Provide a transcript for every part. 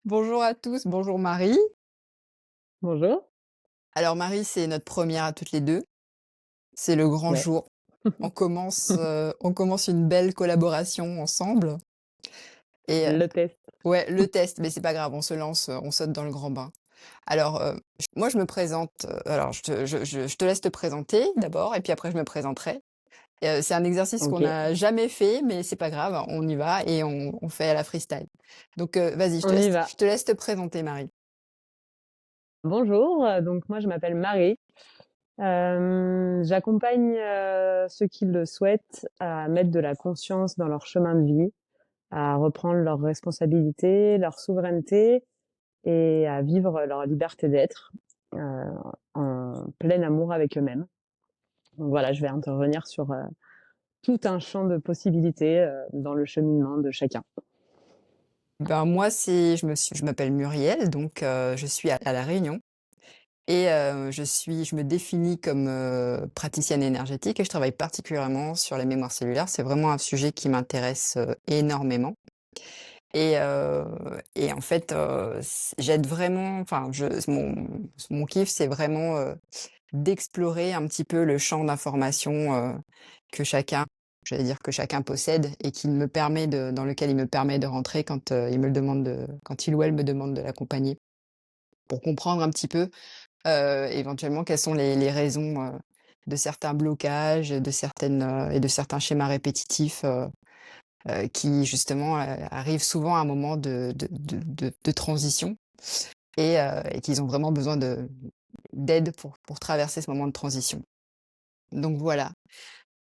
Bonjour à tous, bonjour Marie. Bonjour. Alors Marie, c'est notre première à toutes les 2. C'est le grand Ouais. jour. On commence une belle collaboration ensemble et Le test. ouais, le test, mais c'est pas grave, on se lance, on saute dans le grand bain. Alors, moi je me présente, alors je te laisse te présenter d'abord et puis après je me présenterai. C'est un exercice qu'on OK. n'a jamais fait, mais c'est pas grave, on y va et on fait à la freestyle. Donc, vas-y, je te On y laisse va. je te laisse te présenter Marie. Bonjour, donc moi je m'appelle Marie. J'accompagne, ceux qui le souhaitent à mettre de la conscience dans leur chemin de vie, à reprendre leurs responsabilités, leur souveraineté et à vivre leur liberté d'être, heu, en plein amour avec eux-mêmes. Donc voilà, je vais intervenir sur, tout un champ de possibilités, dans le cheminement de chacun. Ben, moi, je m'appelle Muriel, donc je suis à La Réunion et je me définis comme, praticienne énergétique et je travaille particulièrement sur les mémoires cellulaires. C'est vraiment un sujet qui m'intéresse, énormément et en fait, j'aide vraiment enfin, mon kiff, c'est vraiment, d'explorer un petit peu le champ d'information, que chacun j'allais dire que chacun possède et qu'il me permet de dans lequel il me permet de rentrer quand il ou elle me demande de l'accompagner. Pour comprendre un petit peu, éventuellement quelles sont les raisons, de certains blocages, de certains schémas répétitifs, qui justement, arrivent souvent à un moment de transition et qu'ils ont vraiment besoin d'aide pour traverser ce moment de transition. Donc voilà.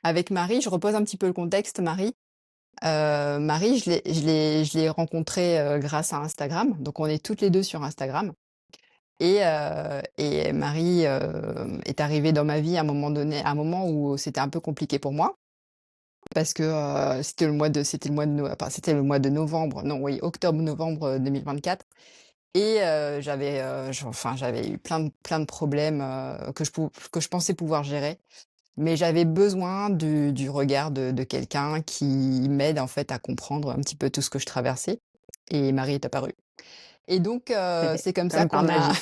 Avec Marie, je repose un petit peu le contexte, Marie. Marie, je l'ai rencontrée, grâce à Instagram, donc on est toutes les 2 sur Instagram et Marie, est arrivée dans ma vie à un moment donné à un moment où c'était un peu compliqué pour moi parce que, c'était le mois de novembre, non oui, octobre-novembre, 2024 et j'avais eu plein de problèmes, que je pensais pouvoir gérer. Mais j'avais besoin du regard de quelqu'un qui m'aide, en fait, à comprendre un petit peu tout ce que je traversais et Marie est apparue et donc c'est comme ça Comme par qu'on a magie.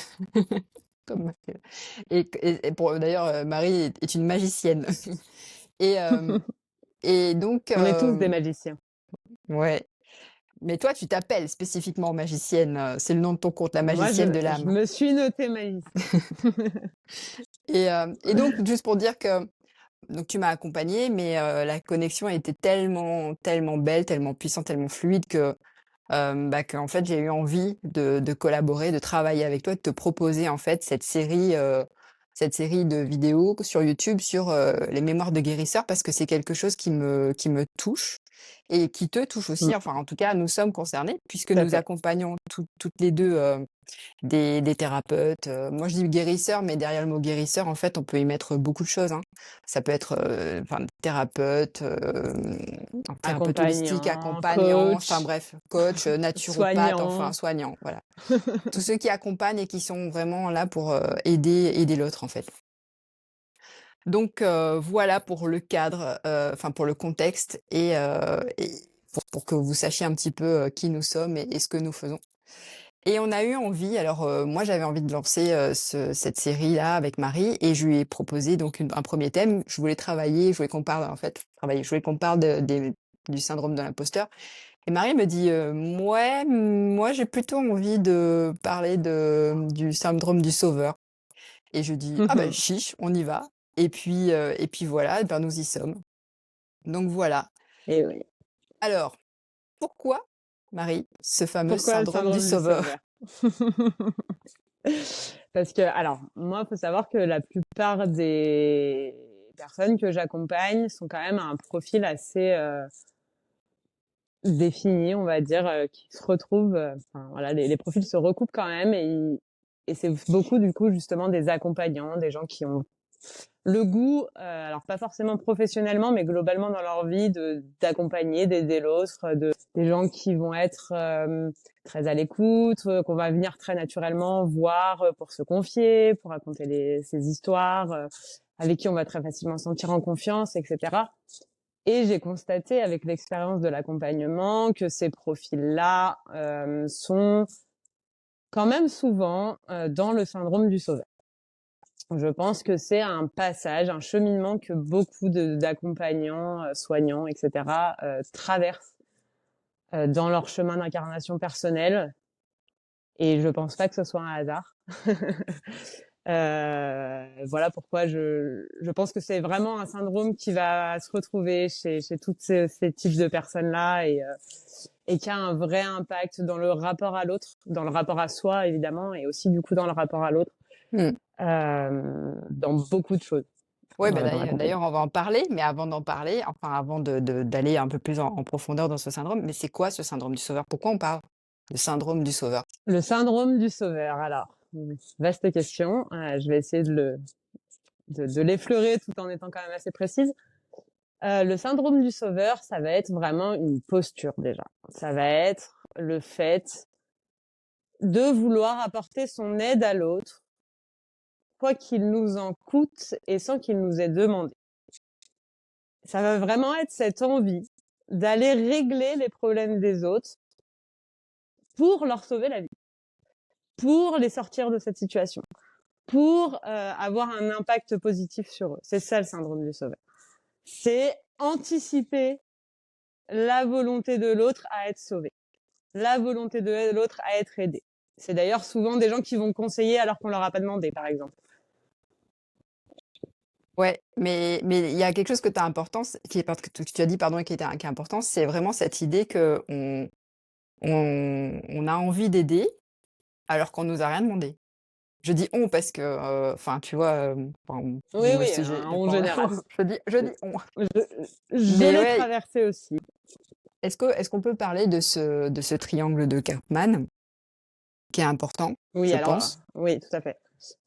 comme et pour d'ailleurs, Marie est une magicienne et et donc On est tous des magiciens. ouais, mais toi, tu t'appelles spécifiquement magicienne, c'est le nom de ton compte, la Moi, magicienne de je l'âme me suis notée magicienne. et donc juste pour dire que donc tu m'as accompagnée mais la connexion était tellement belle, tellement puissante, tellement fluide qu'en fait, j'ai eu envie de collaborer, de travailler avec toi, de te proposer, en fait, cette série de vidéos sur YouTube sur, les mémoires de guérisseurs parce que c'est quelque chose qui me touche et qui te touche Mmh, aussi. Enfin, en tout cas, nous sommes concernés puisque tout à nous fait. accompagnons toutes les 2 des thérapeutes, moi je dis guérisseur, mais derrière le mot guérisseur, en fait, on peut y mettre beaucoup de choses, hein. Ça peut être, enfin thérapeute, un thérapeute holistique, Accompagnant, accompagnant, enfin coach, bref, coach, naturopathe, enfin soignant. soignant, voilà. Tous ceux qui accompagnent et qui sont vraiment là pour, aider l'autre, en fait. Donc voilà pour le cadre, enfin pour le contexte et pour que vous sachiez un petit peu, qui nous sommes et ce que nous faisons. Et on a eu envie alors, moi j'avais envie de lancer, cette série-là avec Marie et je lui ai proposé donc un premier thème. Je voulais qu'on parle en fait travailler, je voulais qu'on parle du syndrome de l'imposteur et Marie me dit: «Mouais, moi j'ai plutôt envie de parler du syndrome du sauveur» et je dis: «Ah bah chiche, on y va» et puis voilà, et ben nous y sommes. Donc voilà. Et oui. Alors, pourquoi, Marie, ce fameux Pourquoi le syndrome du syndrome du sauveur? sauveur? Parce que alors, moi, il faut savoir que la plupart des personnes que j'accompagne sont quand même à un profil assez, défini, on va dire, qui se retrouvent, enfin voilà, les profils se recoupent quand même et c'est beaucoup du coup justement des accompagnants, des gens qui ont le goût, alors pas forcément professionnellement, mais globalement dans leur vie d'accompagner, d'aider l'autre, des gens qui vont être, très à l'écoute, qu'on va venir très naturellement voir, pour se confier, pour raconter ses histoires, avec qui on va très facilement se sentir en confiance et cetera. Et j'ai constaté avec l'expérience de l'accompagnement que ces profils-là sont quand même souvent dans le syndrome du sauveur. Je pense que c'est un passage, un cheminement que beaucoup d'accompagnants, soignants, etc., traversent dans leur chemin d'incarnation personnelle. Et je pense pas que ce soit un hasard. Voilà pourquoi je pense que c'est vraiment un syndrome qui va se retrouver chez tous ces types de personnes-là et qui a un vrai impact dans le rapport à l'autre, dans le rapport à soi évidemment, et aussi du coup dans le rapport à l'autre, Mmh. dans beaucoup de choses Ouais, bah, dans l'accompagnement. d'ailleurs, on va en parler, mais avant d'en parler, enfin, avant d'aller un peu plus en profondeur dans ce syndrome, mais c'est quoi ce syndrome du sauveur? Pourquoi on parle de syndrome du sauveur? Le syndrome du sauveur, alors, vaste question. Je vais essayer de l'effleurer tout en étant quand même assez précise. Le syndrome du sauveur, ça va être vraiment une posture déjà. Ça va être le fait de vouloir apporter son aide à l'autre, quoi qu'il nous en coûte et sans qu'il nous ait demandé. Ça va vraiment être cette envie d'aller régler les problèmes des autres pour leur sauver la vie, pour les sortir de cette situation, pour avoir un impact positif sur eux. C'est ça le syndrome du sauveur. C'est anticiper la volonté de l'autre à être sauvé, la volonté de l'autre à être aidé. C'est d'ailleurs souvent des gens qui vont conseiller alors qu'on leur a pas demandé, par exemple. Ouais, mais il y a quelque chose que tu as important, que tu as dit, pardon, et qui est important, c'est vraiment cette idée que on a envie d'aider alors qu'on nous a rien demandé. Je dis «on» parce que, enfin, tu vois, enfin, Oui, moi oui, aussi j'ai en enfin, général. je dis «on». Je, je Mais l'ai ouais, traversé aussi. est-ce qu'on peut parler de ce triangle de Karpman qui est important, Oui, je alors, pense? oui, tout à fait.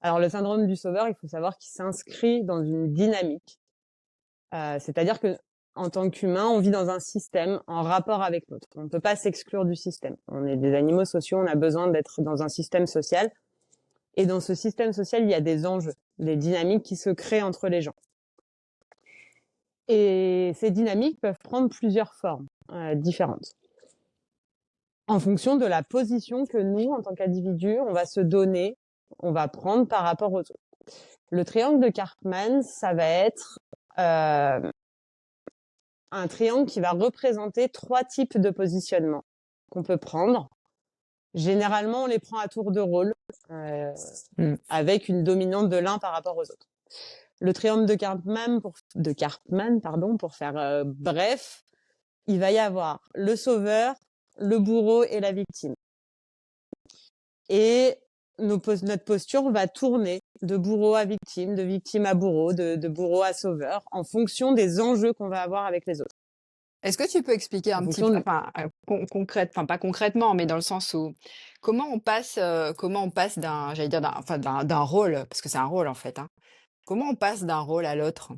Alors, le syndrome du sauveur, il faut savoir qu'il s'inscrit dans une dynamique. C'est-à-dire que, en tant qu'humain, on vit dans un système en rapport avec l'autre. On ne peut pas s'exclure du système. On est des animaux sociaux, on a besoin d'être dans un système social. Et dans ce système social, il y a des enjeux, des dynamiques qui se créent entre les gens. Et ces dynamiques peuvent prendre plusieurs formes différentes, en fonction de la position que nous, en tant qu'individus, on va se donner, on va prendre par rapport aux autres. Le triangle de Karpman, ça va être un triangle qui va représenter 3 types de positionnement qu'on peut prendre. Généralement, on les prend à tour de rôle, Mmh. avec une dominante de l'un par rapport aux autres. Le triangle de Karpman, pardon, pour faire bref, il va y avoir le sauveur, le bourreau et la victime. Et notre posture va tourner de bourreau à victime, de victime à bourreau, de bourreau à sauveur, en fonction des enjeux qu'on va avoir avec les autres. Est-ce que tu peux expliquer En un petit fonction peu, de... enfin, enfin pas concrètement, mais dans le sens où comment on passe d'un, j'allais dire, d'un rôle, parce que c'est un rôle en fait, hein. Comment on passe d'un rôle à l'autre?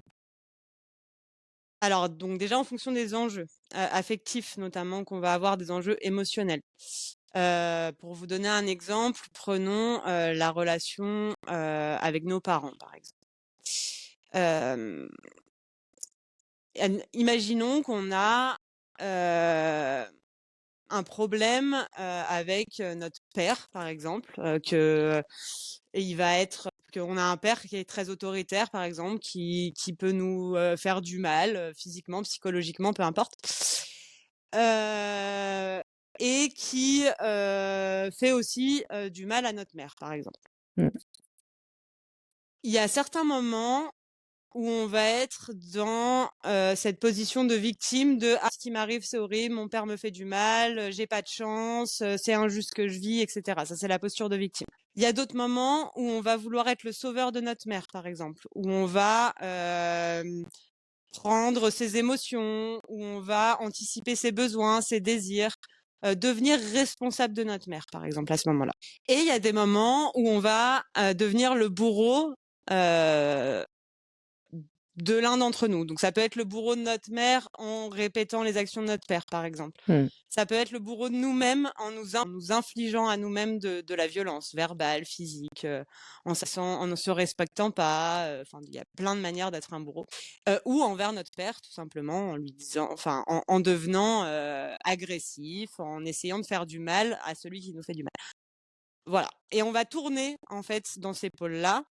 Alors, donc déjà en fonction des enjeux affectifs, notamment qu'on va avoir des enjeux émotionnels. Pour vous donner un exemple, prenons la relation avec nos parents, par exemple. Euh, Imaginons qu'on a un problème avec notre père, par exemple, il va être qu'on a un père qui est très autoritaire, par exemple, qui peut nous faire du mal physiquement, psychologiquement, peu importe, euh, et qui fait aussi du mal à notre mère, par exemple. Mmh. Il y a certains moments où on va être dans cette position de victime de ah, ce qui m'arrive c'est horrible, mon père me fait du mal, j'ai pas de chance, c'est injuste que je vis, etc. Ça c'est la posture de victime. Il y a d'autres moments où on va vouloir être le sauveur de notre mère, par exemple, où on va prendre ses émotions, où on va anticiper ses besoins, ses désirs, devenir responsable de notre mère, par exemple, à ce moment-là. Et il y a des moments où on va devenir le bourreau de l'un d'entre nous. Donc ça peut être le bourreau de notre mère en répétant les actions de notre père, par exemple. Mmh. Ça peut être le bourreau de nous-mêmes en nous infligeant à nous-mêmes de la violence verbale, physique, en ne se respectant pas. Enfin, il y a plein de manières d'être un bourreau. Ou envers notre père, tout simplement, en lui disant, enfin, en devenant agressif, en essayant de faire du mal à celui qui nous fait du mal. Voilà et on va tourner, en fait, dans ces pôles-là,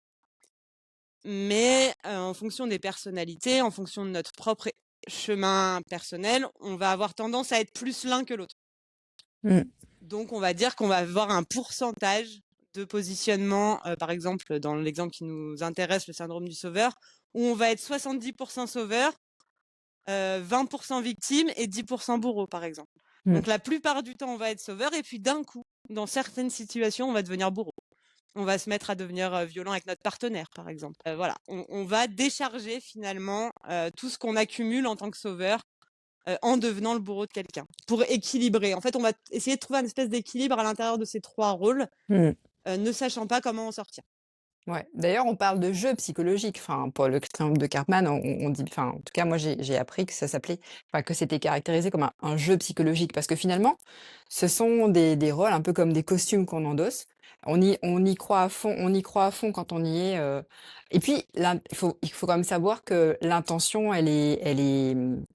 mais en fonction des personnalités, en fonction de notre propre chemin personnel, on va avoir tendance à être plus l'un que l'autre. Mmh. Donc on va dire qu'on va avoir un pourcentage de positionnement, par exemple, dans l'exemple qui nous intéresse, le syndrome du sauveur, où on va être 70 sauveur, 20 victime et 10 bourreau, par exemple. Mmh. Donc la plupart du temps, on va être sauveur et puis d'un coup, dans certaines situations, on va devenir bourreau. On va se mettre à devenir, violent avec notre partenaire, par exemple. Voilà, on va décharger finalement, tout ce qu'on accumule en tant que sauveur, en devenant le bourreau de quelqu'un, pour équilibrer. En fait, on va essayer de trouver une espèce d'équilibre à l'intérieur de ces 3 rôles, Mmh. ne sachant pas comment en sortir. Ouais. D'ailleurs, on parle de jeu psychologique. Enfin, pour le triangle de Karpman, on dit, enfin, en tout cas, moi, j'ai appris que ça s'appelait, enfin, que c'était caractérisé comme un jeu psychologique, parce que finalement, ce sont des rôles un peu comme des costumes qu'on endosse. On y croit à fond, on y croit à fond quand on y est. Et puis, il faut quand même savoir que l'intention,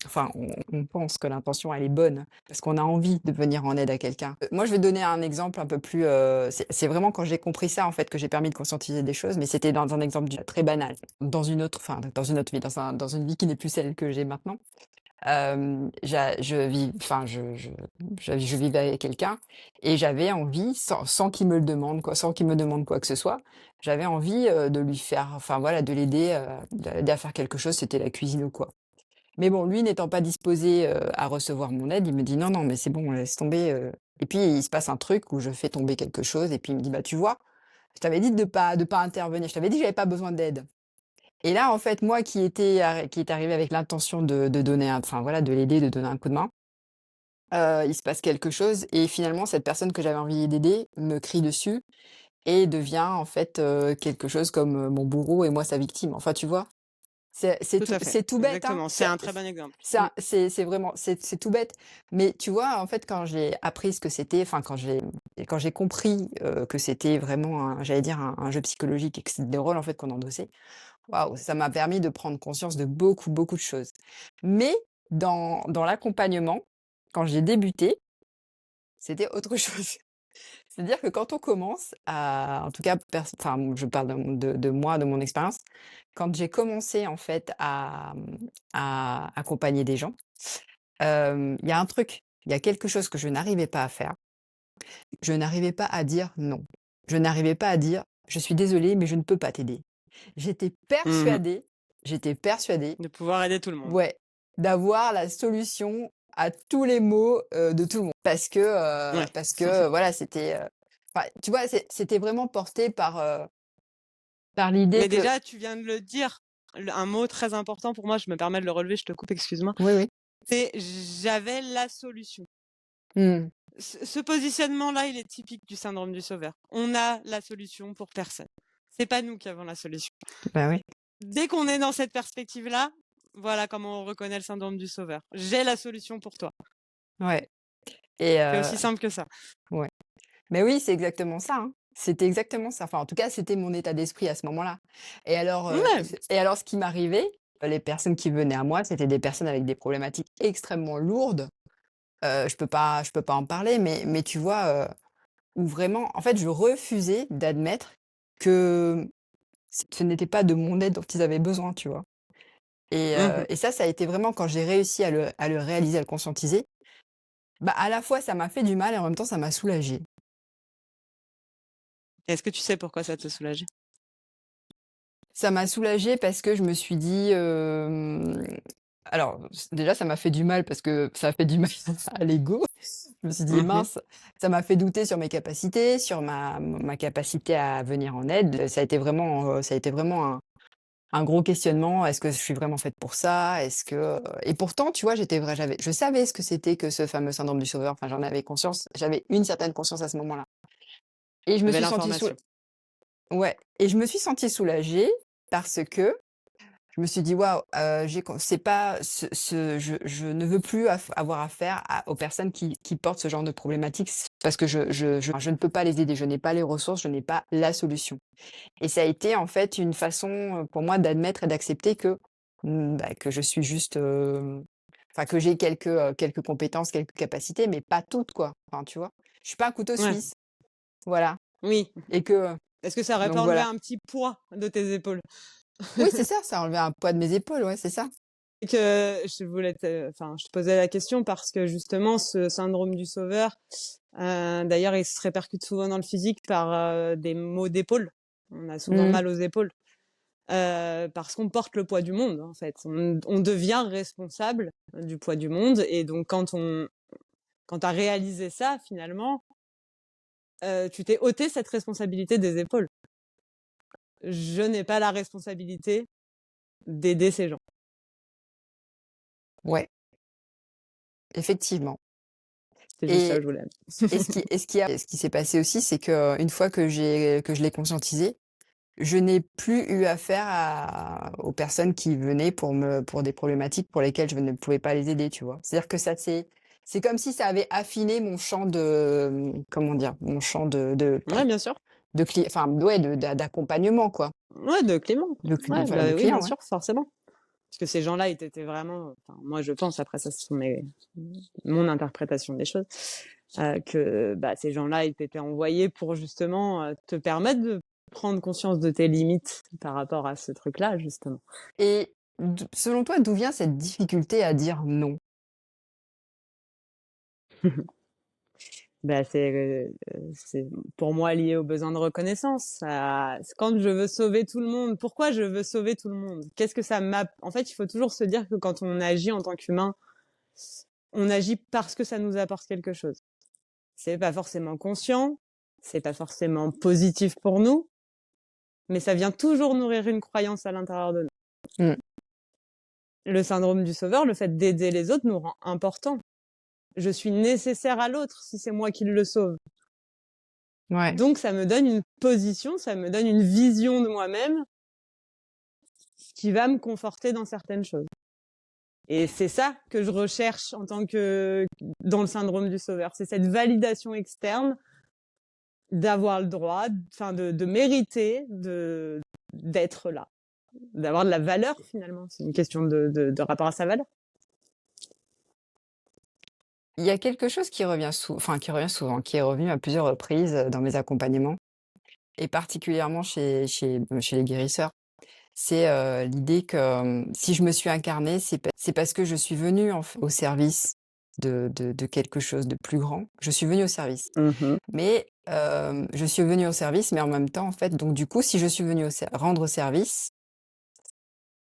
enfin, on pense que l'intention, elle est bonne, parce qu'on a envie de venir en aide à quelqu'un. Moi, je vais donner un exemple un peu plus. C'est vraiment quand j'ai compris ça, en fait, que j'ai permis de conscientiser des choses, mais c'était dans un exemple très banal. Dans une autre vie, dans une vie qui n'est plus celle que j'ai maintenant. Je vis, enfin, je vivais avec quelqu'un et j'avais envie, sans qu'il me le demande, quoi, sans qu'il me demande quoi que ce soit, j'avais envie de lui faire, enfin voilà, de l'aider à faire quelque chose, c'était la cuisine ou quoi. Mais bon, lui n'étant pas disposé, à recevoir mon aide, il me dit: «Non, non, mais c'est bon, laisse tomber», et puis il se passe un truc où je fais tomber quelque chose et puis il me dit: «Bah, tu vois, je t'avais dit de pas intervenir, je t'avais dit que j'avais pas besoin d'aide». Et là, en fait, moi qui est arrivée avec l'intention de donner enfin voilà, de l'aider, de donner un coup de main, il se passe quelque chose et finalement cette personne que j'avais envie d'aider me crie dessus et devient en fait, quelque chose comme, mon bourreau et moi sa victime. Enfin, tu vois? Tout à fait, C'est tout bête, hein. exactement, c'est un très bon exemple. Mmh. C'est vraiment c'est tout bête. Mais tu vois, en fait, quand j'ai appris ce que c'était, enfin, quand j'ai compris, que c'était vraiment j'allais dire un jeu psychologique et que c'était des rôles, en fait, qu'on endossait, waouh, ça m'a permis de prendre conscience de beaucoup, beaucoup de choses. Mais dans l'accompagnement, quand j'ai débuté, c'était autre chose. C'est-à-dire que quand on commence à en tout cas enfin, je parle de moi, de mon expérience. Quand j'ai commencé en fait à accompagner des gens, il y a un truc, il y a quelque chose que je n'arrivais pas à faire. Je n'arrivais pas à dire non. Je n'arrivais pas à dire: «Je suis désolée, mais je ne peux pas t'aider». J'étais Mmh. persuadée j'étais persuadée, De pouvoir aider tout le monde. ouais, d'avoir la solution à tous les maux, de tout le monde. Ouais. Parce que, voilà, enfin, tu vois, c'était vraiment porté par l'idée Mais que déjà, tu viens de le dire, un mot très important pour moi, je me permets de le relever, je te coupe, excuse-moi, oui, oui. c'est: «J'avais la solution». Mmh. Ce positionnement-là, il est typique du syndrome du sauveur. On a la solution pour personne. C'est pas nous qui avons la solution. Bah, oui. Dès qu'on est dans cette perspective-là, voilà comment on reconnaît le syndrome du sauveur. J'ai la solution pour toi. Ouais et C'est aussi simple que ça. ouais. Mais oui, c'est exactement ça, hein. C'était exactement ça. Enfin, en tout cas, c'était mon état d'esprit à ce moment-là. Ouais, Et alors ce qui m'arrivait, les personnes qui venaient à moi, c'était des personnes avec des problématiques extrêmement lourdes. Je peux pas en parler, mais tu vois, où vraiment en fait, je refusais d'admettre que ce n'était pas de mon aide dont ils avaient besoin, tu vois? mmh. Et ça a été vraiment quand j'ai réussi à le réaliser, à le conscientiser, bah, à la fois ça m'a fait du mal et en même temps ça m'a soulagée. Est-ce que tu sais pourquoi ça te soulageait? Ça m'a soulagée parce que je me suis dit, alors déjà ça m'a fait du mal parce que ça a fait du mal à l'ego. Je me suis dit: Mmh. «Mince», ça m'a fait douter sur mes capacités, sur ma capacité à venir en aide. Ça a été vraiment un gros questionnement. Est-ce que je suis vraiment faite pour ça? Est-ce que, et pourtant, tu vois, je savais ce que c'était que ce fameux syndrome du sauveur. Enfin, j'en avais conscience. J'avais une certaine conscience à ce moment-là et je Tu me avais suis sentie soul l'information. ouais et je me suis sentie soulagée parce que je me suis dit: «Waouh, j'ai con c'est pas je ne veux plus avoir affaire aux personnes qui portent ce genre de problématique parce que je ne peux pas les aider. Je n'ai pas les ressources, je n'ai pas la solution». Et ça a été en fait une façon, pour moi d'admettre et d'accepter que, bah, que je suis juste, enfin que j'ai quelques compétences, quelques capacités, mais pas toutes quoi. Enfin, tu vois? Je suis pas un couteau Ouais. suisse, voilà. Oui. et que Est-ce que ça aurait donc pas enlevé voilà. un petit poids de tes épaules? Oui, c'est ça, ça a enlevé un poids de mes épaules, ouais, c'est ça. Et que je te posais la question parce que justement, ce syndrome du sauveur, d'ailleurs, il se répercute souvent dans le physique par des maux d'épaule. On a souvent Mmh. mal aux épaules parce qu'on porte le poids du monde, en fait. On devient responsable du poids du monde. Et donc, quand tu as réalisé ça, finalement, tu t'es ôté cette responsabilité des épaules. Je n'ai pas la responsabilité d'aider ces gens. Ouais, effectivement. C'est juste ça que Et je voulais. ce qui s'est passé aussi, c'est qu'une fois que je l'ai conscientisé, je n'ai plus eu affaire aux personnes qui venaient pour des problématiques pour lesquelles je ne pouvais pas les aider, tu vois? C'est-à-dire que c'est comme si ça avait affiné mon champ de, comment dire? Mon champ Ouais, bien sûr. enfin, ouais, d'accompagnement, quoi. Ouais, de Clément. Ouais, Voilà, de bah oui, bien clients, ouais. sûr, forcément. Parce que ces gens-là, ils étaient vraiment, enfin, moi je pense, après ça, ce sont mon interprétation des choses, que bah, ces gens-là, ils t'étaient envoyés pour justement te permettre de prendre conscience de tes limites par rapport à ce truc-là, justement. Et selon toi, d'où vient cette difficulté à dire non? Bah, c'est pour moi lié au besoin de reconnaissance. C'est quand je veux sauver tout le monde. Pourquoi je veux sauver tout le monde? Qu'est-ce que ça m'a... En fait, il faut toujours se dire que quand on agit en tant qu'humain, on agit parce que ça nous apporte quelque chose. C'est pas forcément conscient, c'est pas forcément positif pour nous, mais ça vient toujours nourrir une croyance à l'intérieur de nous. Mmh. Le syndrome du sauveur, le fait d'aider les autres nous rend importants. Je suis nécessaire à l'autre si c'est moi qui le sauve. Ouais. Donc ça me donne une position, ça me donne une vision de moi-même qui va me conforter dans certaines choses. Et c'est ça que je recherche en tant que dans le syndrome du sauveur, c'est cette validation externe d'avoir le droit, enfin de mériter d'être là, d'avoir de la valeur finalement. C'est une question de rapport à sa valeur. Il y a quelque chose qui revient souvent, qui est revenu à plusieurs reprises, dans mes accompagnements et particulièrement chez les guérisseurs. C'est, l'idée que, si je me suis incarnée, c'est parce que je suis venue au service de quelque chose de plus grand. Je suis venue au service. Mmh. Mais, je suis venue au service, mais en même temps, en fait, donc du coup, si je suis venue rendre service,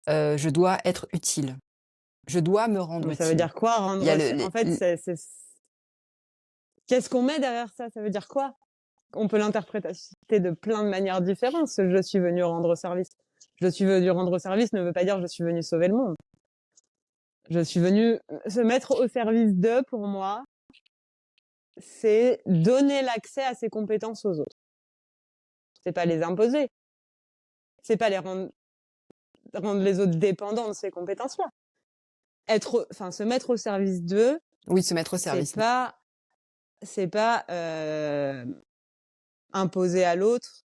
je dois être utile. Je dois me rendre Mais ça veut utile. dire quoi Il y a rendre en fait, qu'est-ce qu'on met derrière ça? Ça veut dire quoi? On peut l'interpréter de plein de manières différentes, ce «je suis venu rendre service». Je suis venu rendre service ne veut pas dire je suis venu sauver le monde. Je suis venu se mettre au service d'eux, pour moi, c'est donner l'accès à ses compétences aux autres. C'est pas les imposer. C'est pas rendre les autres dépendants de ces compétences-là. Se mettre au service d'eux, oui, se mettre au c'est service. pas, imposer à l'autre,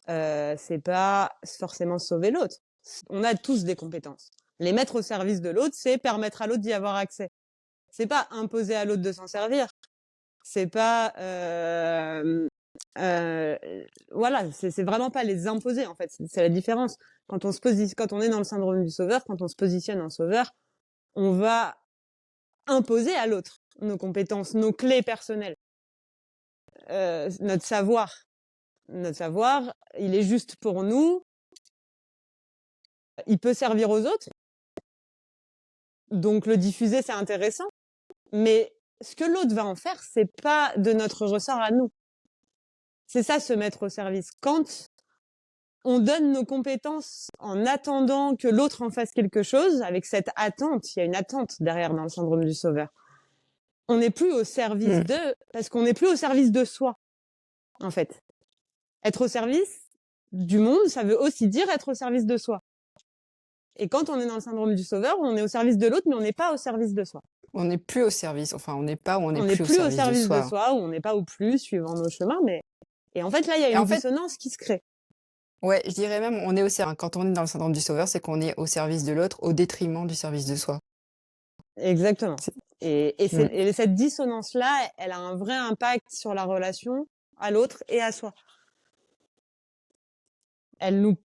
c'est pas forcément sauver l'autre. On a tous des compétences. Les mettre au service de l'autre, c'est permettre à l'autre d'y avoir accès. C'est pas imposer à l'autre de s'en servir. C'est pas, euh, voilà, c'est vraiment pas les imposer en fait. C'est la différence. Quand quand on est dans le syndrome du sauveur, quand on se positionne en sauveur, on va imposer à l'autre nos compétences, nos clés personnelles, notre savoir. Notre savoir, il est juste pour nous. Il peut servir aux autres. Donc le diffuser, c'est intéressant. Mais ce que l'autre va en faire, c'est pas de notre ressort à nous. C'est ça, se mettre au service. Quand on donne nos compétences en attendant que l'autre en fasse quelque chose, avec cette attente, il y a une attente derrière dans le syndrome du sauveur. On n'est plus au service Mmh. d'eux, parce qu'on n'est plus au service de soi, en fait. Être au service du monde, ça veut aussi dire être au service de soi. Et quand on est dans le syndrome du sauveur, on est au service de l'autre, mais on n'est pas au service de soi. On n'est plus au service, enfin, on n'est pas ou on n'est On n'est plus au plus au service de service de soi. soi, ou on n'est pas au plus, suivant nos chemins, mais... Et en fait, là, il y a Et une en fait, dissonance qui se crée. ouais, je dirais même, on est quand on est dans le syndrome du sauveur, c'est qu'on est au service de l'autre au détriment du service de soi. Exactement. C'est Et mmh. cette dissonance-là, elle a un vrai impact sur la relation, à l'autre et à soi. Elle nous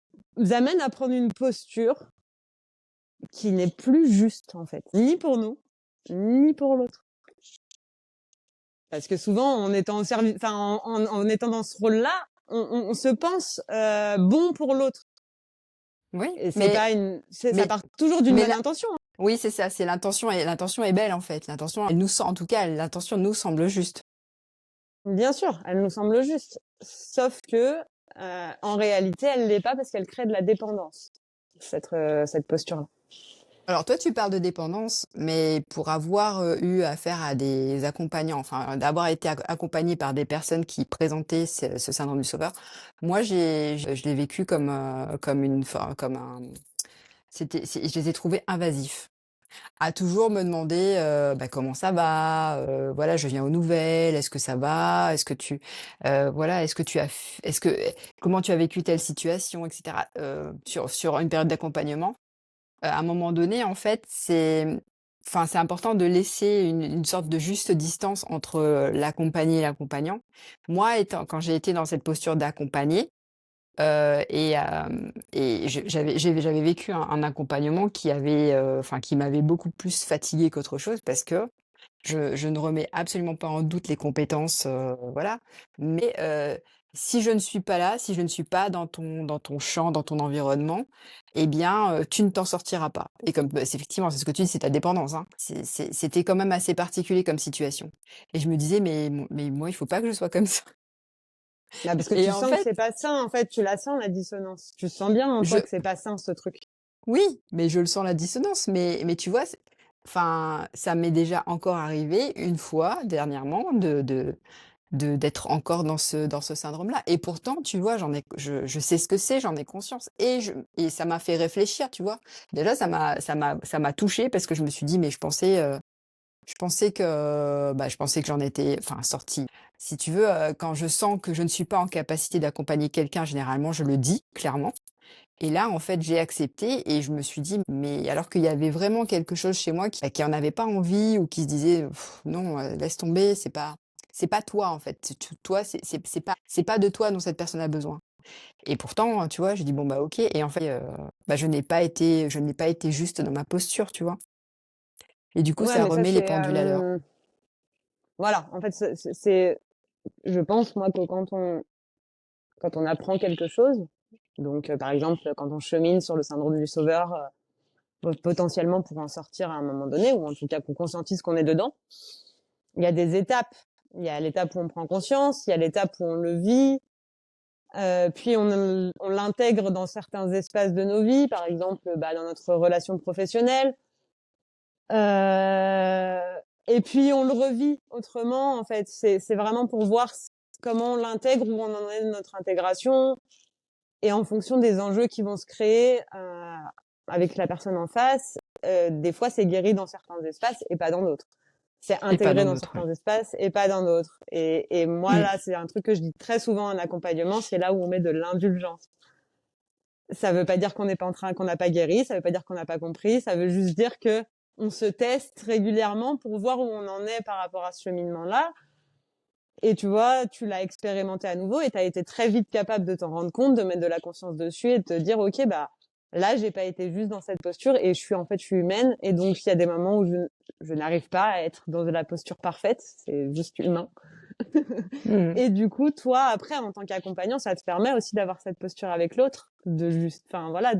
amène à prendre une posture qui n'est plus juste, en fait, ni pour nous, ni pour l'autre. Parce que souvent, en étant au service, enfin, en étant dans ce rôle-là, on se pense bon pour l'autre. Oui, Et c'est pas ça mais, part toujours d'une mais bonne intention. oui, c'est ça, c'est l'intention et l'intention est belle en fait. L'intention, elle nous en tout cas, l'intention nous semble juste. Bien sûr, elle nous semble juste. Sauf que, en réalité, elle l'est pas parce qu'elle crée de la dépendance, cette posture-là. Alors toi, tu parles de dépendance, mais pour avoir eu affaire à des accompagnants, enfin d'avoir été accompagné par des personnes qui présentaient ce syndrome du sauveur, moi je l'ai vécu comme comme un, je les ai trouvés invasifs. À toujours me demander bah, comment ça va, voilà, je viens aux nouvelles, est-ce que ça va, est-ce que voilà, est-ce que est-ce que, comment tu as vécu telle situation, etc. Sur une période d'accompagnement. À un moment donné, en fait, enfin, c'est important de laisser une sorte de juste distance entre, l'accompagné et l'accompagnant. Moi, quand j'ai été dans cette posture d'accompagné, j'avais vécu un accompagnement qui avait, enfin, qui m'avait beaucoup plus fatiguée qu'autre chose parce que je ne remets absolument pas en doute les compétences, voilà. Mais, si je ne suis pas là, si je ne suis pas dans ton champ, dans ton environnement, eh bien, tu ne t'en sortiras pas. Et comme bah, c'est effectivement, c'est ce que tu dis, c'est ta dépendance, hein. C'était quand même assez particulier comme situation. Et je me disais: «Mais moi, il faut pas que je sois comme ça». Bah, parce que Et tu en sens que fait, c'est pas sain, en fait, tu la sens, la dissonance. Tu sens bien en je toi que c'est pas sain, ce truc. oui, mais je le sens la dissonance, mais tu vois, enfin, ça m'est déjà encore arrivé une fois dernièrement d'être encore dans ce syndrome-là et pourtant, tu vois, je sais ce que c'est, j'en ai conscience et ça m'a fait réfléchir, tu vois? Déjà, ça m'a touchée parce que je me suis dit: «Mais je pensais que j'en étais, enfin, sortie». Si tu veux, quand je sens que je ne suis pas en capacité d'accompagner quelqu'un, généralement, je le dis clairement et là, en fait, j'ai accepté et je me suis dit: «Mais» alors qu'il y avait vraiment quelque chose chez moi qui en avait pas envie ou qui se disait: «Non, laisse tomber, c'est pas toi, en fait. Toi, c'est pas de toi dont cette personne a besoin» et pourtant, tu vois, j'ai dit: «Bon, bah, OK» et en fait, bah, je n'ai pas été juste dans ma posture, tu vois? Et du coup, Ouais, ça mais ça, remet les c'est, pendules à l'heure. voilà, en fait, je pense, moi, que quand on apprend quelque chose, donc, par exemple, quand on chemine sur le syndrome du sauveur, potentiellement pour en sortir à un moment donné, ou en tout cas qu'on conscientise qu'on est dedans, il y a des étapes. Il y a l'étape où on prend conscience, il y a l'étape où on le vit, puis on l'intègre dans certains espaces de nos vies, par exemple, bah, dans notre relation professionnelle. Et puis on le revit autrement, en fait. C'est vraiment pour voir comment on l'intègre, où on en est de notre intégration, et en fonction des enjeux qui vont se créer avec la personne en face. Des fois, c'est guéri dans certains espaces et pas dans d'autres. C'est Et pas intégré dans dans d'autres, ouais. certains espaces et pas dans d'autres. Et moi, Mmh. là, c'est un truc que je dis très souvent en accompagnement, c'est là où on met de l'indulgence. Ça veut pas dire qu'on n'est pas qu'on n'a pas guéri, ça veut pas dire qu'on n'a pas compris, ça veut juste dire que on se teste régulièrement pour voir où on en est par rapport à ce cheminement-là. Et tu vois, tu l'as expérimenté à nouveau et tu as été très vite capable de t'en rendre compte, de mettre de la conscience dessus et de te dire, OK, bah, là, j'ai pas été juste dans cette posture et je suis humaine. Et donc, il y a des moments où je n'arrive pas à être dans de la posture parfaite. C'est juste humain. Mmh. Et du coup, toi, après, en tant qu'accompagnant, ça te permet aussi d'avoir cette posture avec l'autre, de juste, enfin, voilà,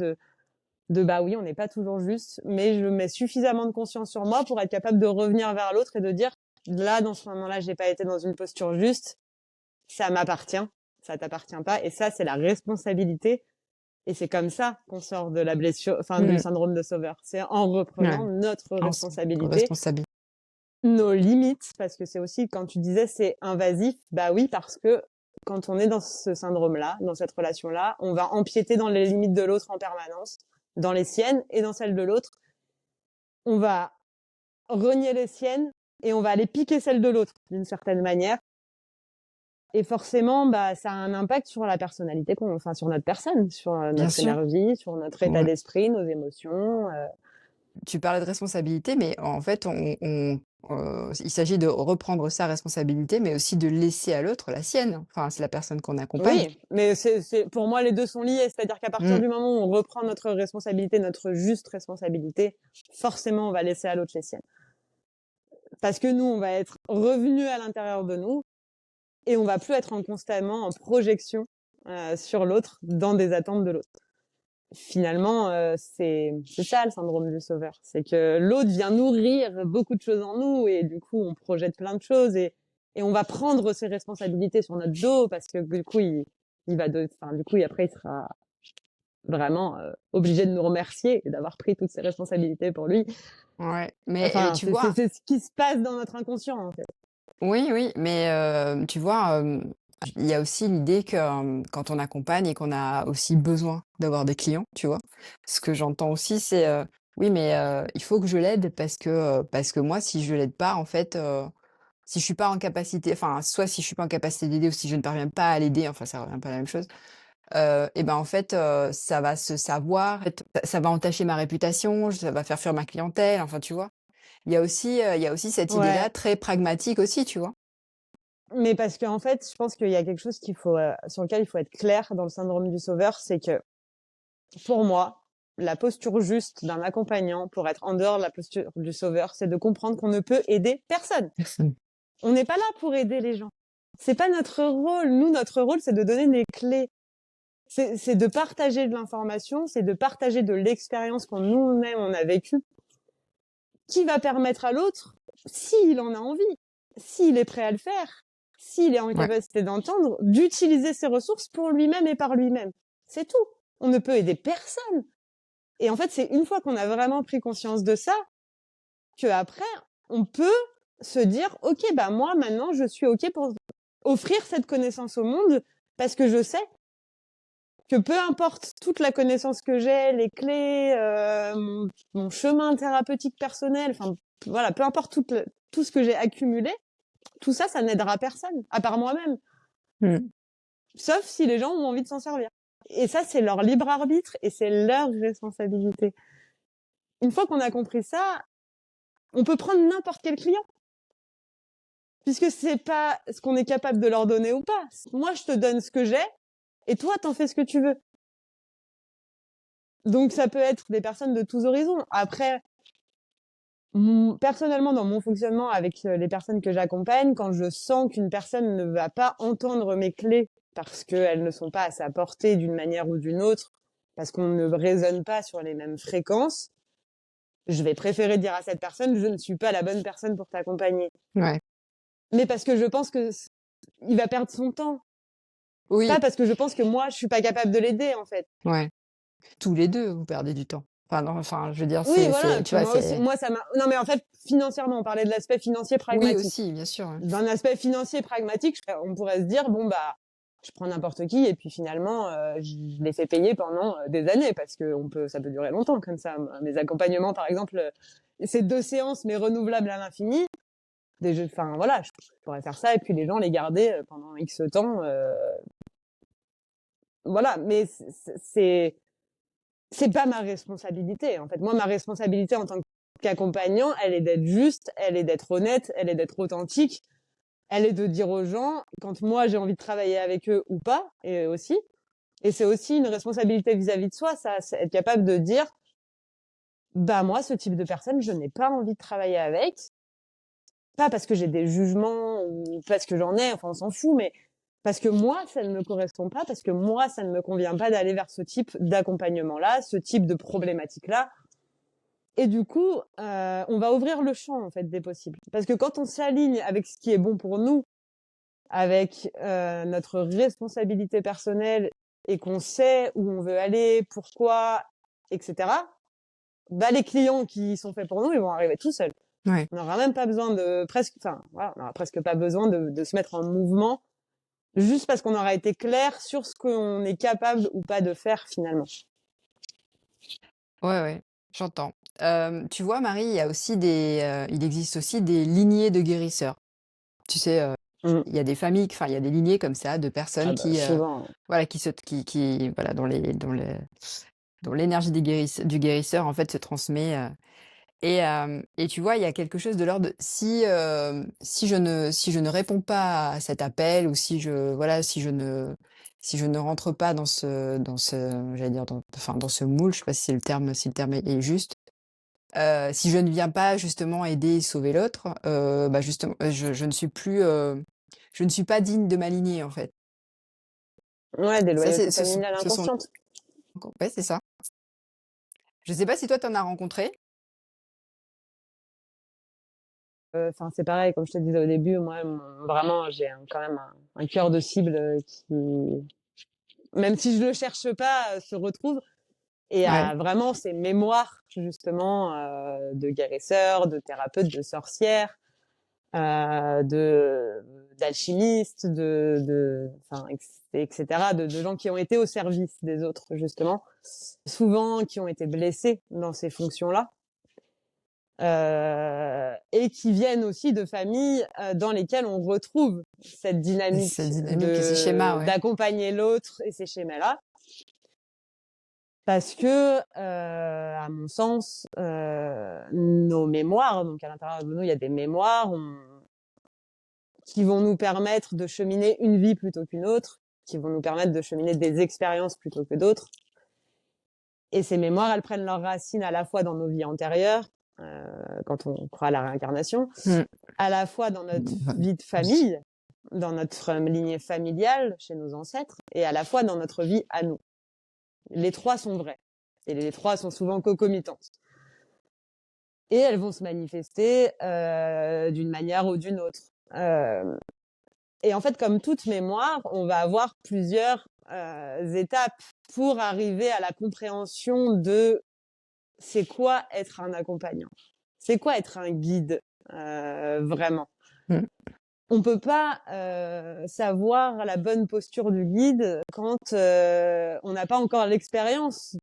bah oui, on n'est pas toujours juste, mais je mets suffisamment de conscience sur moi pour être capable de revenir vers l'autre et de dire, là, dans ce moment-là, j'ai pas été dans une posture juste, ça m'appartient, ça t'appartient pas, et ça, c'est la responsabilité, et c'est comme ça qu'on sort de la blessure, enfin, du Mmh. syndrome de sauveur. C'est en reprenant Ouais. notre En responsabilité, responsabilité. nos limites, parce que c'est aussi, quand tu disais c'est invasif, bah oui, parce que quand on est dans ce syndrome-là, dans cette relation-là, on va empiéter dans les limites de l'autre en permanence, dans les siennes et dans celles de l'autre. On va renier les siennes et on va aller piquer celles de l'autre d'une certaine manière. Et forcément, bah, ça a un impact sur la personnalité enfin, sur notre personne, sur Bien notre sûr. énergie, sur notre état Ouais. d'esprit, nos émotions. tu parlais de responsabilité, mais en fait, il s'agit de reprendre sa responsabilité, mais aussi de laisser à l'autre la sienne. Enfin, c'est la personne qu'on accompagne. Oui, mais pour moi, les 2 sont liés. C'est-à-dire qu'à partir Mmh. du moment où on reprend notre responsabilité, notre juste responsabilité, forcément, on va laisser à l'autre les siennes. Parce que nous, on va être revenus à l'intérieur de nous et on va plus être constamment en projection, sur l'autre, dans des attentes de l'autre. Finalement, c'est ça le syndrome du sauveur. C'est que l'autre vient nourrir beaucoup de choses en nous et du coup, on projette plein de choses et on va prendre ses responsabilités sur notre dos parce que du coup, du coup, après, il sera vraiment obligé de nous remercier et d'avoir pris toutes ses responsabilités pour lui. Ouais, mais Enfin, tu vois. c'est ce qui se passe dans notre inconscient, en fait. Oui, oui, mais tu vois, il y a aussi l'idée que, quand on accompagne et qu'on a aussi besoin d'avoir des clients, tu vois? Ce que j'entends aussi, c'est, «Oui, mais il faut que je l'aide parce que moi, si je l'aide pas, en fait, si je suis pas en capacité enfin, soit si je suis pas en capacité d'aider ou si je ne parviens pas à l'aider», enfin, ça revient un peu à la même chose, et ben, en fait, ça va se savoir, ça va entacher ma réputation, ça va faire fuir ma clientèle, enfin, tu vois? Il y a aussi cette idée-là Ouais. très pragmatique aussi, tu vois? Mais parce qu'en fait, je pense qu'il y a quelque chose sur lequel il faut être clair dans le syndrome du sauveur, c'est que pour moi, la posture juste d'un accompagnant pour être en dehors de la posture du sauveur, c'est de comprendre qu'on ne peut aider personne. Personne. On n'est pas là pour aider les gens. C'est pas notre rôle. Nous, notre rôle, c'est de donner des clés. C'est de partager de l'information, c'est de partager de l'expérience qu'on nous-mêmes on a vécue, qui va permettre à l'autre, s'il en a envie, s'il est prêt à le faire, s'il est en Ouais. capacité d'entendre, d'utiliser ses ressources pour lui-même et par lui-même. C'est tout. On ne peut aider personne. Et en fait, c'est une fois qu'on a vraiment pris conscience de ça, que après, on peut se dire, OK, bah, moi, maintenant, je suis OK pour offrir cette connaissance au monde parce que je sais que peu importe toute la connaissance que j'ai, les clés, mon chemin thérapeutique personnel, enfin, voilà, peu importe tout ce que j'ai accumulé, tout ça, ça n'aidera personne, à part moi-même. Mmh. Sauf si les gens ont envie de s'en servir. Et ça, c'est leur libre arbitre et c'est leur responsabilité. Une fois qu'on a compris ça, on peut prendre n'importe quel client. Puisque c'est pas ce qu'on est capable de leur donner ou pas. Moi, je te donne ce que j'ai, et toi, t'en fais ce que tu veux. Donc, ça peut être des personnes de tous horizons. Après, personnellement, dans mon fonctionnement avec les personnes que j'accompagne, quand je sens qu'une personne ne va pas entendre mes clés parce qu'elles ne sont pas à sa portée d'une manière ou d'une autre, parce qu'on ne raisonne pas sur les mêmes fréquences, je vais préférer dire à cette personne, je ne suis pas la bonne personne pour t'accompagner. Ouais. Mais parce que je pense que il va perdre son temps. Oui, Pas parce que je pense que moi, je suis pas capable de l'aider, en fait. ouais. Tous les 2, vous perdez du temps. Enfin non, enfin, je veux dire, Oui, voilà. Et tu puis vois, moi aussi, c'est moi, ça m'a, non, mais en fait, financièrement, on parlait de l'aspect financier oui pragmatique. aussi, bien sûr, ouais. D'un aspect financier pragmatique, on pourrait se dire, bon, bah, je prends n'importe qui et puis finalement, je les fais payer pendant des années parce que ça peut durer longtemps comme ça. Mes accompagnements, par exemple, c'est 2 séances mais renouvelables à l'infini. Enfin voilà, je pourrais faire ça et puis les gens les garder pendant X temps. Voilà, mais c'est pas ma responsabilité. En fait, moi, ma responsabilité en tant qu'accompagnant, elle est d'être juste, elle est d'être honnête, elle est d'être authentique, elle est de dire aux gens quand moi j'ai envie de travailler avec eux ou pas, et aussi. Et c'est aussi une responsabilité vis-à-vis de soi, ça, c'est être capable de dire, bah moi, ce type de personne, je n'ai pas envie de travailler avec, pas parce que j'ai des jugements ou parce que j'en ai, enfin on s'en fout, mais parce que moi, ça ne me correspond pas, parce que moi, ça ne me convient pas d'aller vers ce type d'accompagnement-là, ce type de problématique-là. Et du coup, on va ouvrir le champ en fait des possibles. Parce que quand on s'aligne avec ce qui est bon pour nous, avec notre responsabilité personnelle et qu'on sait où on veut aller, pourquoi, etc. Bah les clients qui sont faits pour nous, ils vont arriver tout seuls. Ouais. On n'aura même pas besoin on n'aura presque pas besoin de se mettre en mouvement juste parce qu'on aura été clair sur ce qu'on est capable ou pas de faire finalement. Ouais, ouais, j'entends. Tu vois, Marie, il existe aussi des lignées de guérisseurs. Tu sais, Mmh. il y a des familles, enfin, il y a des lignées comme ça de Ah personnes bah souvent. voilà, qui voilà, dont l'énergie du guérisseur, en fait, se transmet, Et tu vois, il y a quelque chose de l'ordre de si je ne réponds pas à cet appel ou si je ne rentre pas dans ce j'allais dire dans ce moule, je sais pas si le terme est juste, si je ne viens pas justement aider et sauver l'autre, bah, justement, je ne suis pas digne de m'aligner, en fait. Ouais, des Ça, loyautés c'est familiales ce sont inconscientes. ouais, c'est ça. Je sais pas si toi, tu en as rencontré? Enfin, c'est pareil, comme je te disais au début, moi, vraiment, j'ai quand même un cœur de cible qui, même si je le cherche pas, se retrouve. Et Ouais, à vraiment ces mémoires, justement, de guérisseurs, de thérapeutes, de sorcières, d'alchimistes, enfin, etc., de gens qui ont été au service des autres, justement, souvent qui ont été blessés dans ces fonctions-là. Et qui viennent aussi de familles dans lesquelles on retrouve cette cette dynamique dynamique et ces schémas, ouais. d'accompagner l'autre et ces schémas-là, parce que à mon sens, nos mémoires, donc à l'intérieur de nous, il y a des mémoires qui vont nous permettre de cheminer une vie plutôt qu'une autre, qui vont nous permettre de cheminer des expériences plutôt que d'autres. Et ces mémoires, elles prennent leurs racines à la fois dans nos vies antérieures, quand on croit à la réincarnation, Mmh. à la fois dans notre vie de Oui. famille, dans notre lignée familiale chez nos ancêtres, et à la fois dans notre vie à nous. Les trois sont vrais. Et les trois sont souvent concomitantes. Et elles vont se manifester d'une manière ou d'une autre. Et en fait, comme toute mémoire, on va avoir plusieurs étapes pour arriver à la compréhension de c'est quoi être un accompagnant, c'est quoi être un guide vraiment. Mmh. On peut pas savoir la bonne posture du guide quand on n'a pas encore l'expérience.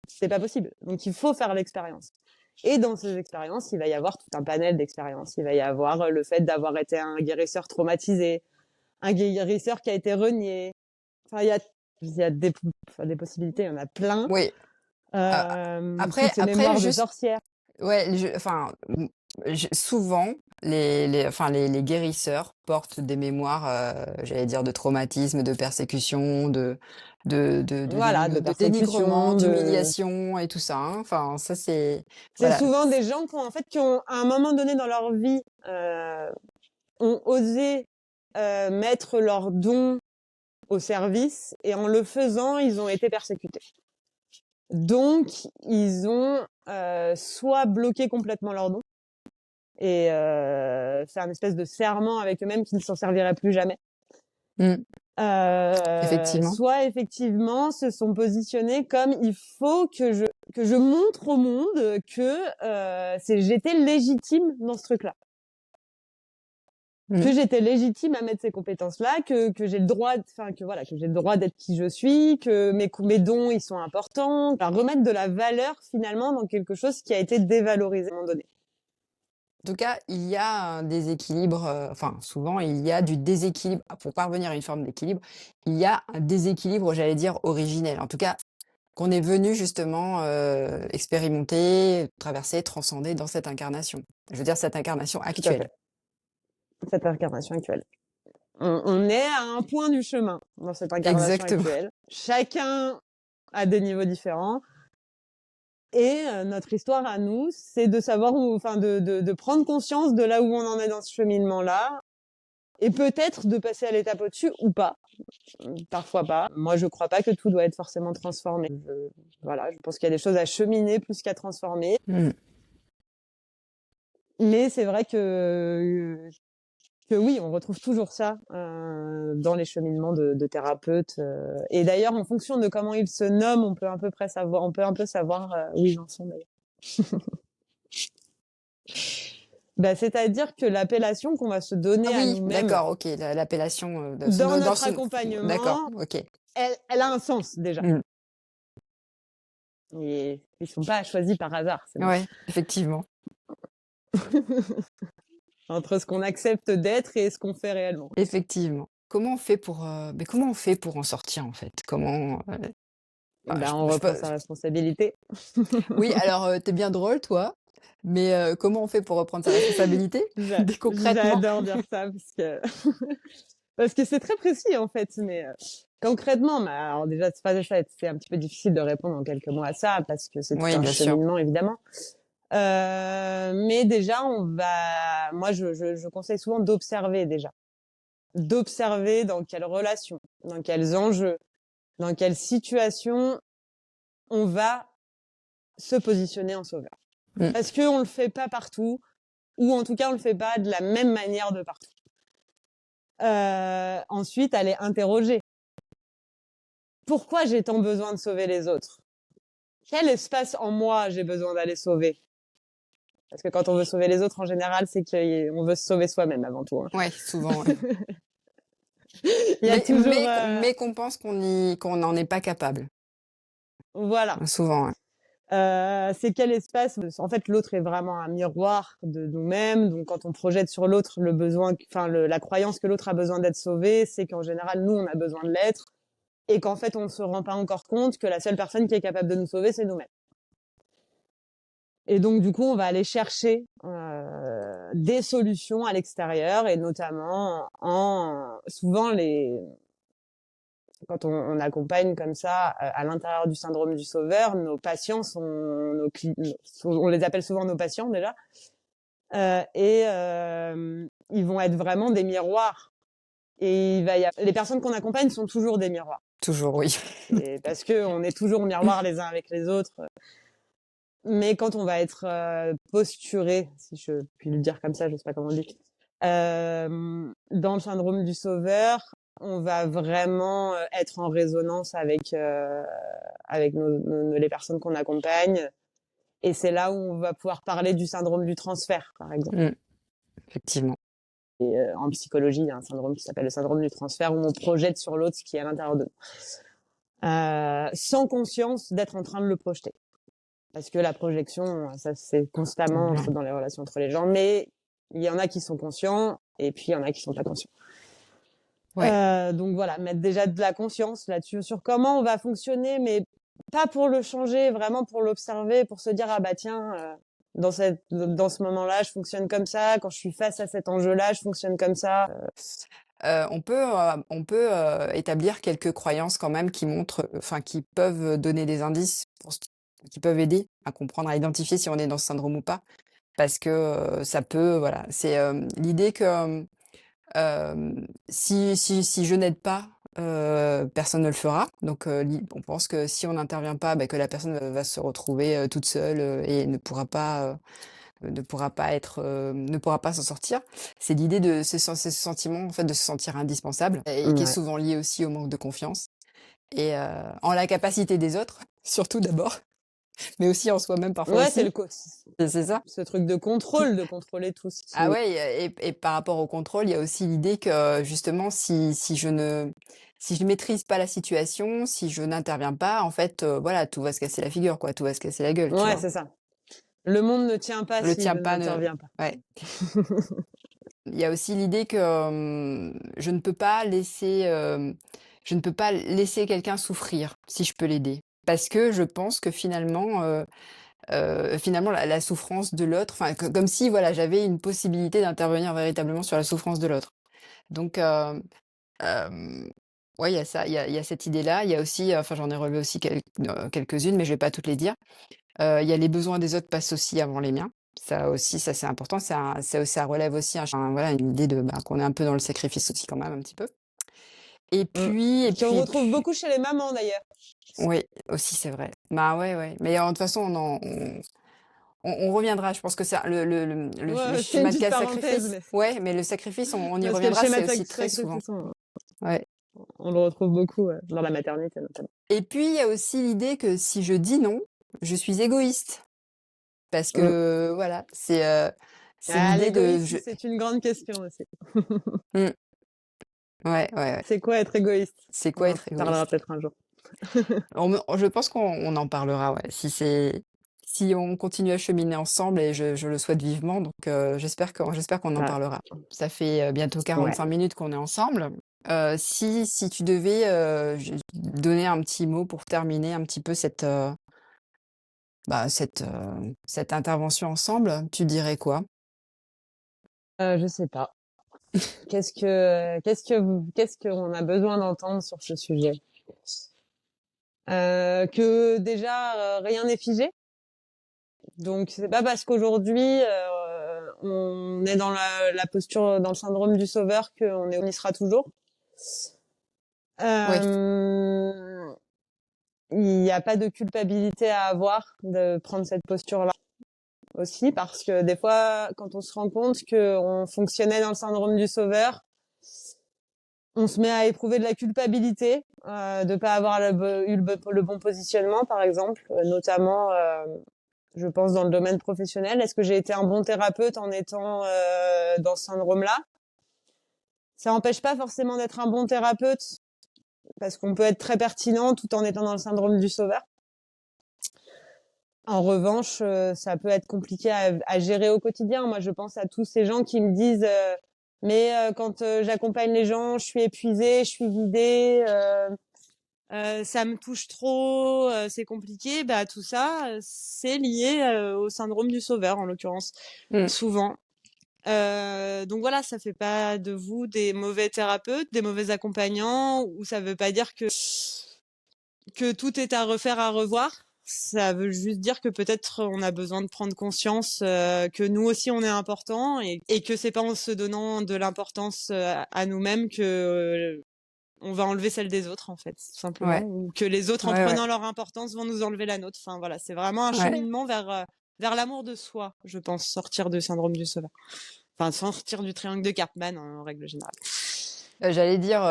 C'est pas possible. Donc il faut faire l'expérience. Et dans ces expériences, il va y avoir tout un panel d'expériences. Il va y avoir le fait d'avoir été un guérisseur traumatisé, un guérisseur qui a été renié. Enfin, il y a des possibilités, il y en a plein. Oui. A Toutes ces après mémoires de juste sorcières. ouais, souvent les guérisseurs portent des mémoires, j'allais dire de traumatisme, de persécution, Voilà, de de dénigrement, persécution, d'humiliation et tout ça, hein. Enfin ça c'est voilà. souvent des gens qui ont, à un moment donné dans leur vie, ont osé mettre leurs dons au service et en le faisant, ils ont été persécutés. Donc, ils ont soit bloqué complètement leurs dons et fait un espèce de serment avec eux-mêmes qu'ils ne s'en serviraient plus jamais. Mmh. Effectivement. Soit effectivement se sont positionnés comme il faut que je montre au monde que j'étais légitime dans ce truc-là. Mmh. Que j'étais légitime à mettre ces compétences-là, que j'ai le droit, enfin que voilà, que j'ai le droit d'être qui je suis, que mes dons ils sont importants, enfin, remettre de la valeur finalement dans quelque chose qui a été dévalorisé à un moment donné. En tout cas, il y a un déséquilibre, enfin souvent il y a du déséquilibre. Pour parvenir à une forme d'équilibre, il y a un déséquilibre, j'allais dire originel. En tout cas, qu'on est venu justement, expérimenter, traverser, transcender dans cette incarnation. Je veux dire cette incarnation Tout à actuelle. fait. Cette incarnation actuelle. On est à un point du chemin dans cette incarnation Exactement. actuelle. Chacun a des niveaux différents. Et notre histoire à nous, c'est de savoir enfin de prendre conscience de là où on en est dans ce cheminement-là, et peut-être de passer à l'étape au-dessus ou pas. Parfois pas. Moi, je crois pas que tout doit être forcément transformé. Voilà, je pense qu'il y a des choses à cheminer plus qu'à transformer. Mmh. Mais c'est vrai que oui, on retrouve toujours ça dans les cheminements de thérapeutes. Et d'ailleurs, en fonction de comment ils se nomment, on peut à peu près savoir, on peut un peu savoir où ils en sont d'ailleurs. Bah, c'est-à-dire que l'appellation qu'on va se Ah donner à oui, nous-mêmes d'accord, OK, l'appellation, de dans dans notre ce d'accord, accompagnement, OK. elle a un sens déjà. Mmh. Et ils sont pas choisis par hasard, ces mots. Ouais, effectivement, Entre ce qu'on accepte d'être et ce qu'on fait réellement. effectivement. Comment on fait pour en sortir en fait? Bah, Ben, on reprend sa responsabilité. oui, alors, tu bien drôle toi. Mais comment on fait pour reprendre sa responsabilité? Concrètement? J'adore dire ça parce que parce que c'est très précis en fait, mais concrètement, bah, alors déjà c'est un petit peu difficile de répondre en quelques mots à ça parce que c'est tout Oui, un bien sûr. cheminement évidemment. Mais déjà moi je conseille souvent d'observer déjà, d'observer dans quelles relations, dans quels enjeux, dans quelle situation on va se positionner en sauveur. Mmh. Parce qu'on le fait pas partout, ou en tout cas on le fait pas de la même manière de partout. Ensuite, aller interroger. Pourquoi j'ai tant besoin de sauver les autres? Quel espace en moi j'ai besoin d'aller sauver? Parce que quand on veut sauver les autres, en général, c'est qu'on veut se sauver soi-même avant tout. Hein. Ouais, souvent, ouais. Il y a toujours, Mais qu'on pense qu'on n'en est pas capable. voilà. Souvent, ouais. C'est quel espace? En fait, l'autre est vraiment un miroir de nous-mêmes. Donc, quand on projette sur l'autre le besoin, enfin la croyance que l'autre a besoin d'être sauvé, c'est qu'en général, nous, on a besoin de l'être, et qu'en fait, on ne se rend pas encore compte que la seule personne qui est capable de nous sauver, c'est nous-mêmes. Et donc, du coup, on va aller chercher des solutions à l'extérieur, et notamment souvent quand on accompagne comme ça à l'intérieur du syndrome du sauveur, nos patients on les appelle souvent nos patients déjà, et ils vont être vraiment des miroirs. Et les personnes qu'on accompagne sont toujours des miroirs. Toujours, oui. Et parce que on est toujours miroirs les uns avec les autres. Mais quand on va être posturé, si je puis le dire comme ça, je sais pas comment on dit, dans le syndrome du sauveur, on va vraiment être en résonance avec les personnes qu'on accompagne, et c'est là où on va pouvoir parler du syndrome du transfert, par exemple. Mmh. Effectivement. Et en psychologie, il y a un syndrome qui s'appelle le syndrome du transfert, où on projette sur l'autre ce qui est à l'intérieur de nous, sans conscience d'être en train de le projeter. Parce que la projection, ça c'est constamment dans les relations entre les gens, mais il y en a qui sont conscients et puis il y en a qui sont pas conscients. Ouais. Donc voilà, mettre déjà de la conscience là-dessus sur comment on va fonctionner, mais pas pour le changer, vraiment pour l'observer, pour se dire ah bah tiens, dans ce moment-là, je fonctionne comme ça. Quand je suis face à cet enjeu-là, je fonctionne comme ça. On peut établir quelques croyances quand même qui montrent, enfin qui peuvent donner des indices qui peuvent aider à comprendre, à identifier si on est dans ce syndrome ou pas. Parce que ça peut, voilà, c'est l'idée que si je n'aide pas, personne ne le fera. Donc on pense que si on n'intervient pas, bah, que la personne va se retrouver toute seule et ne pourra pas s'en sortir. C'est l'idée de ce sentiment en fait de se sentir indispensable et qui est Ouais. souvent lié aussi au manque de confiance et en la capacité des autres, surtout d'abord, mais aussi en soi-même parfois Ouais, c'est aussi. C'est ça? ce truc de contrôle, de contrôler tout ce Ah qui. ouais et par rapport au contrôle, il y a aussi l'idée que justement si je maîtrise pas la situation, si je n'interviens pas, en fait, voilà, tout va se casser la figure quoi, tout va se casser la gueule, tu Ouais, vois? c'est ça. Le monde ne tient pas Le si tien je pas ne n'interviens pas. ouais. Il y a aussi l'idée que, je ne peux pas laisser quelqu'un souffrir si je peux l'aider. Parce que je pense que finalement la souffrance de l'autre, enfin comme si voilà, j'avais une possibilité d'intervenir véritablement sur la souffrance de l'autre. Donc ouais, il y a ça, il y a cette idée-là. Il y a aussi, enfin j'en ai relevé aussi quelques-unes, mais je vais pas toutes les dire. Il y a les besoins des autres passent aussi avant les miens. Ça aussi, ça c'est important. Ça relève aussi voilà, une idée de qu'on est un peu dans le sacrifice aussi quand même un petit peu. Et Mm. puis et Qu'on puis et retrouve puis beaucoup chez les mamans d'ailleurs. oui, aussi c'est vrai. Bah ouais, ouais. Mais de toute façon, on reviendra. Je pense que ça, le Ouais, c'est une schéma de petite cas parenthèse, sacrifice. mais Ouais, mais le sacrifice, on y parce que le reviendra. schéma C'est de aussi très souvent. sacrifice, Ouais. on le retrouve beaucoup dans la maternité notamment. Et puis il y a aussi l'idée que si je dis non, je suis égoïste. Parce Mm. que voilà, c'est Ah, l'idée de l'égoïsme, c'est une grande question aussi. Mmh. Ouais, ouais, ouais. C'est quoi être égoïste? C'est On quoi en être parlera égoïste? peut-être un jour. Je pense qu'on en parlera, ouais. Si on continue à cheminer ensemble et je le souhaite vivement, donc j'espère qu'on en Ah, parlera. Ça fait, bientôt ouais. 45 minutes qu'on est ensemble. Si tu devais, donner un petit mot pour terminer un petit peu cette intervention ensemble, tu dirais quoi? Je sais pas. Qu'est-ce qu'on a besoin d'entendre sur ce sujet? Que déjà, rien n'est figé. Donc c'est pas parce qu'aujourd'hui on est dans la posture, dans le syndrome du sauveur on y sera toujours. Oui, Euh, il n'y a pas de culpabilité à avoir de prendre cette posture-là aussi, parce que des fois, quand on se rend compte qu'on fonctionnait dans le syndrome du sauveur, on se met à éprouver de la culpabilité de pas avoir eu le bon positionnement, par exemple, notamment, je pense, dans le domaine professionnel. Est-ce que j'ai été un bon thérapeute en étant dans ce syndrome-là? Ça n'empêche pas forcément d'être un bon thérapeute, parce qu'on peut être très pertinent tout en étant dans le syndrome du sauveur. En revanche, ça peut être compliqué à gérer au quotidien. Moi, je pense à tous ces gens qui me disent mais quand j'accompagne les gens, je suis épuisée, je suis vidée, ça me touche trop, c'est compliqué. Bah tout ça, c'est lié au syndrome du sauveur en l'occurrence, mmh, souvent. Donc voilà, ça fait pas de vous des mauvais thérapeutes, des mauvais accompagnants, ou ça veut pas dire que tout est à refaire, à revoir. Ça veut juste dire que peut-être on a besoin de prendre conscience que nous aussi on est important, et que c'est pas en se donnant de l'importance à nous-mêmes que on va enlever celle des autres, en fait, tout simplement, ouais, ou que les autres, en ouais, ouais, prenant leur importance, vont nous enlever la nôtre. Enfin voilà, c'est vraiment un ouais. cheminement vers l'amour de soi, je pense, sortir du syndrome du sauveur. Enfin, sortir du triangle de Cartman en règle générale. J'allais dire,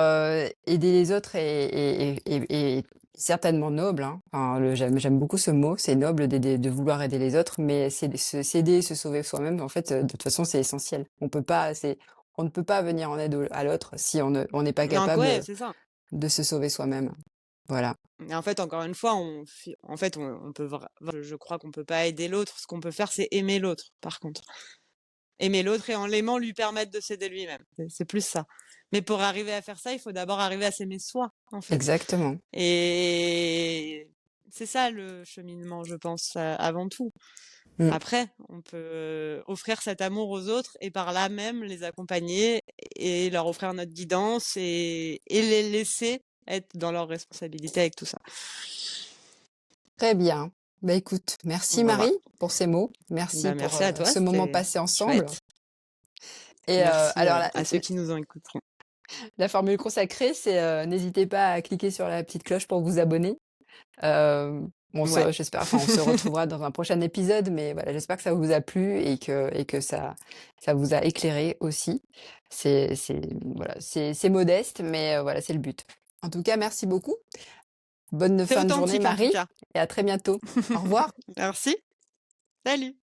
aider les autres est certainement noble, hein. Enfin, j'aime beaucoup ce mot, c'est noble d'aider, de vouloir aider les autres, mais s'aider, se sauver soi-même, en fait, de toute façon, c'est essentiel. On ne peut pas venir en aide à l'autre si on n'est pas Donc ouais, capable c'est ça. de se sauver soi-même. Voilà. Et en fait, encore une fois, on peut, je crois qu'on peut pas aider l'autre. Ce qu'on peut faire, c'est aimer l'autre, par contre. Aimer l'autre et en l'aimant, lui permettre de s'aider lui-même. C'est plus ça. Mais pour arriver à faire ça, il faut d'abord arriver à s'aimer soi, en fait. Exactement. Et c'est ça le cheminement, je pense, avant tout. Mmh. Après, on peut offrir cet amour aux autres et par là même les accompagner et leur offrir notre guidance et les laisser être dans leurs responsabilités avec tout ça. Très bien. Bah, écoute, merci Voilà. Marie pour ces mots. Merci Bah, pour, merci à toi, ce moment c'était passé ensemble. chouette. Et Merci alors à ceux qui nous en écouteront. la formule consacrée, c'est, n'hésitez pas à cliquer sur la petite cloche pour vous abonner. Ouais. On se retrouvera dans un prochain épisode, mais voilà, j'espère que ça vous a plu et que ça vous a éclairé aussi. Voilà, c'est modeste, mais voilà, c'est le but. En tout cas, merci beaucoup. Bonne C'est fin de journée, authentique en tout Marie, cas. et à très bientôt. Au revoir. Merci. Salut.